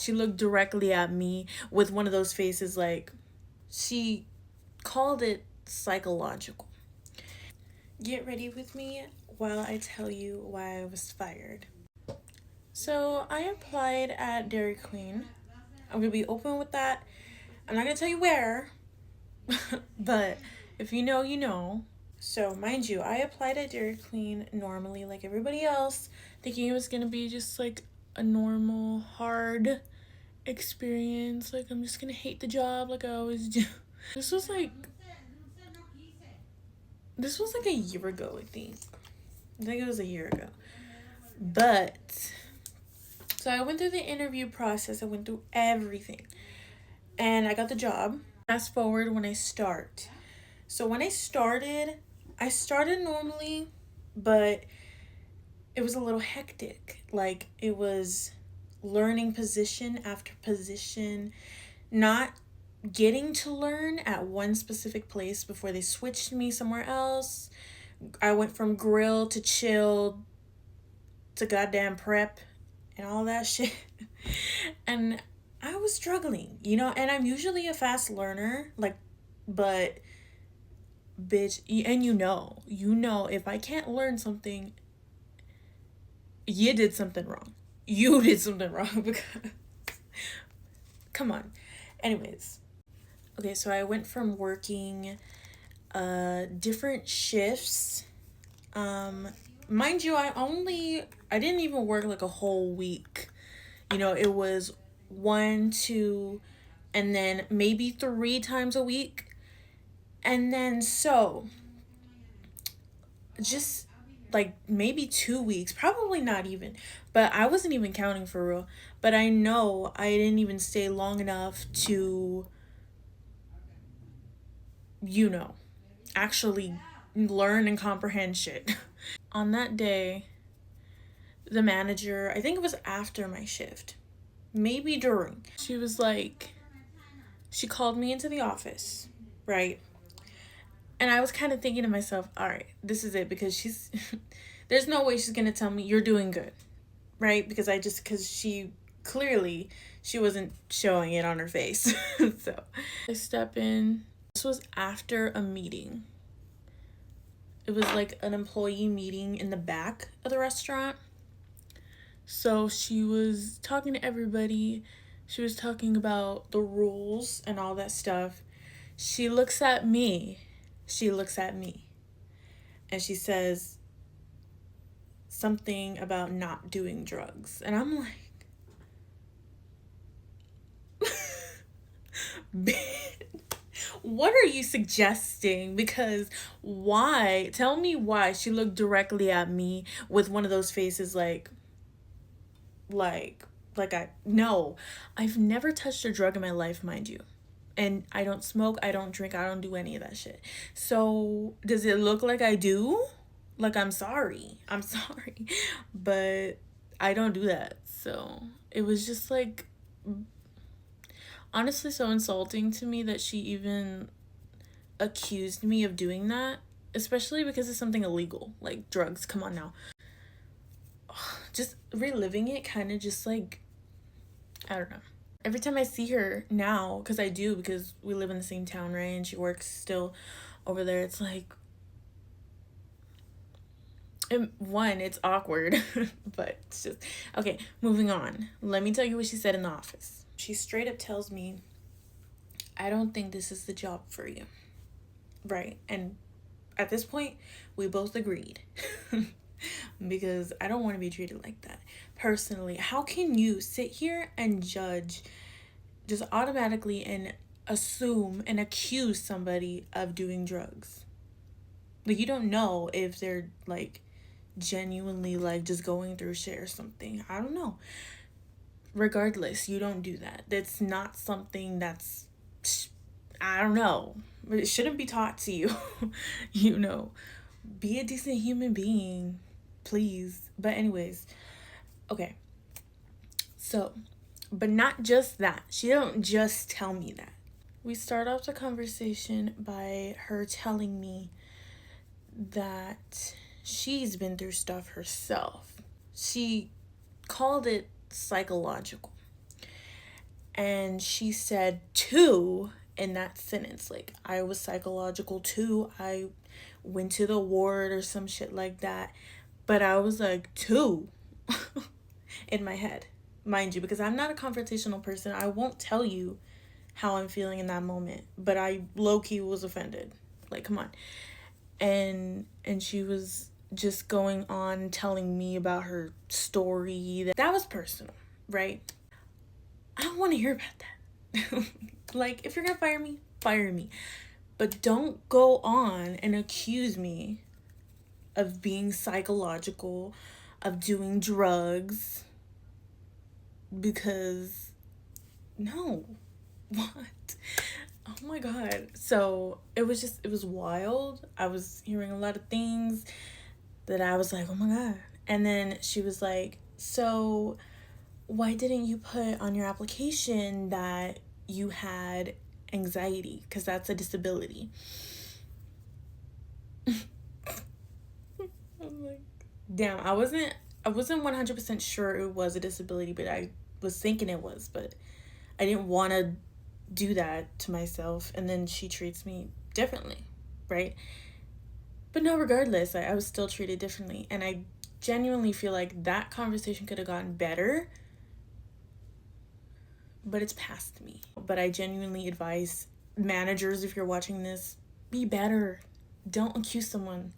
She looked directly at me with one of those faces like, she called it psychological. Get ready with me while I tell you why I was fired. So I applied at Dairy Queen. I'm gonna be open with that. I'm not gonna tell you where, but if you know, you know. So, mind you, I applied at Dairy Queen normally, like everybody else, thinking it was gonna be just like a normal, hard experience. Like, I'm just gonna hate the job like I always do. This was like, this was like a year ago, I think. I think it was a year ago. But, so I went through the interview process, I went through everything, and I got the job. Fast forward when I start. So, when I started normally, but it was a little hectic. Like, it was learning position after position, not getting to learn at one specific place before they switched me somewhere else. I went from grill to chill to goddamn prep and all that shit. And I was struggling, and I'm usually a fast learner, like, but bitch, and if I can't learn something, you did something wrong. You did something wrong because, come on. Anyways, okay, so I went from working different shifts. Mind you, I didn't even work like a whole week. It was 1, 2, and then maybe 3 times a week. And then just like maybe 2 weeks, probably not even, but I wasn't even counting for real. But I know I didn't even stay long enough to, actually learn and comprehend shit. On that day, the manager, I think it was after my shift, maybe during, she was like, she called me into the office, right? And I was kind of thinking to myself, all right, this is it, because there's no way she's going to tell me you're doing good, right? Because she wasn't showing it on her face. So I step in. This was after a meeting. It was like an employee meeting in the back of the restaurant. So she was talking to everybody. She was talking about the rules and all that stuff. She looks at me. And she says something about not doing drugs. And I'm like, what are you suggesting? Because why? Tell me why. She looked directly at me with one of those faces like no. I've never touched a drug in my life, mind you. And I don't smoke, I don't drink, I don't do any of that shit. So does it look like I do? Like, I'm sorry, but I don't do that. So it was just like, honestly, so insulting to me that she even accused me of doing that, especially because it's something illegal, like drugs. Come on now. Just reliving it kind of just like, I don't know. Every time I see her now, because we live in the same town, right? And she works still over there. It's like, it's awkward, but it's just, okay, moving on. Let me tell you what she said in the office. She straight up tells me, I don't think this is the job for you. Right? And at this point, we both agreed. Because I don't want to be treated like that. Personally, how can you sit here and judge just automatically and assume and accuse somebody of doing drugs? Like, you don't know if they're like genuinely like just going through shit or something. I don't know. Regardless, you don't do that. That's not something that's, I don't know. It shouldn't be taught to you. Be a decent human being, please. But anyways, okay. So, but not just that. She don't just tell me that. We start off the conversation by her telling me that she's been through stuff herself. She called it psychological. And she said 2 in that sentence. Like, I was psychological too. I went to the ward or some shit like that. But I was like, 2 in my head, mind you, because I'm not a confrontational person. I won't tell you how I'm feeling in that moment. But I low-key was offended. Like, come on. And she was just going on telling me about her story. That was personal, right? I don't want to hear about that. Like, if you're gonna fire me, fire me. But don't go on and accuse me of being psychological, of doing drugs, because no. What? Oh my God. So it was wild. I was hearing a lot of things that I was like, oh my God. And then she was like, so why didn't you put on your application that you had anxiety? Because that's a disability. I'm like, damn, I wasn't 100% sure it was a disability, but I was thinking it was, but I didn't want to do that to myself. And then she treats me differently, right? But no, regardless, I was still treated differently. And I genuinely feel like that conversation could have gotten better, but it's past me. But I genuinely advise managers, if you're watching this, be better. Don't accuse someone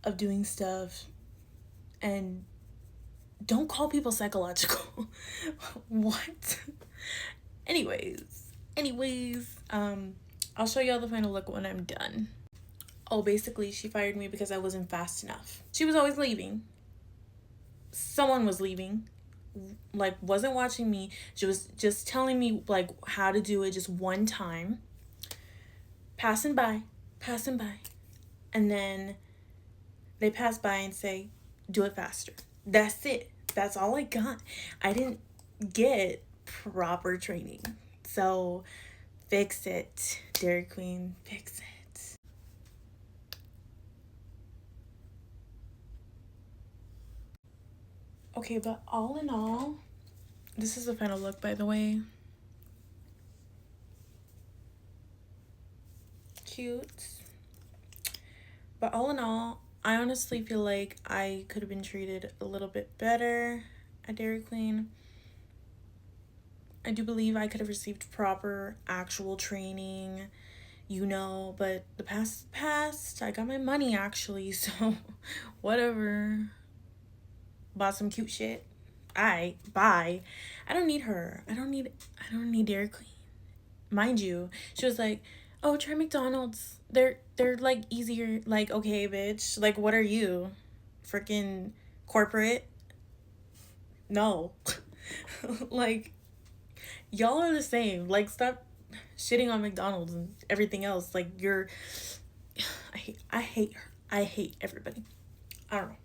of doing stuff, and don't call people psychological. What? Anyways, I'll show y'all the final look when I'm done. Oh, basically, she fired me because I wasn't fast enough. She was always leaving. Someone was leaving. Like, wasn't watching me. She was just telling me, like, how to do it just one time. Passing by. And then they pass by and say, do it faster. That's it. That's all I got. I didn't get proper training. So, fix it, Dairy Queen. Fix it. Okay, but all in all, this is the final look, by the way. Cute. But all in all, I honestly feel like I could have been treated a little bit better at Dairy Queen. I do believe I could have received proper, actual training, but the past. I got my money, actually, so whatever. Bought some cute shit. Bye. I don't need her. I don't need Dairy Queen. Mind you, she was like, oh, try McDonald's. They're like easier. Like, okay, bitch. Like, what are you? Freaking corporate? No. Like, y'all are the same. Like, stop shitting on McDonald's and everything else. Like, I hate her. I hate everybody. I don't know.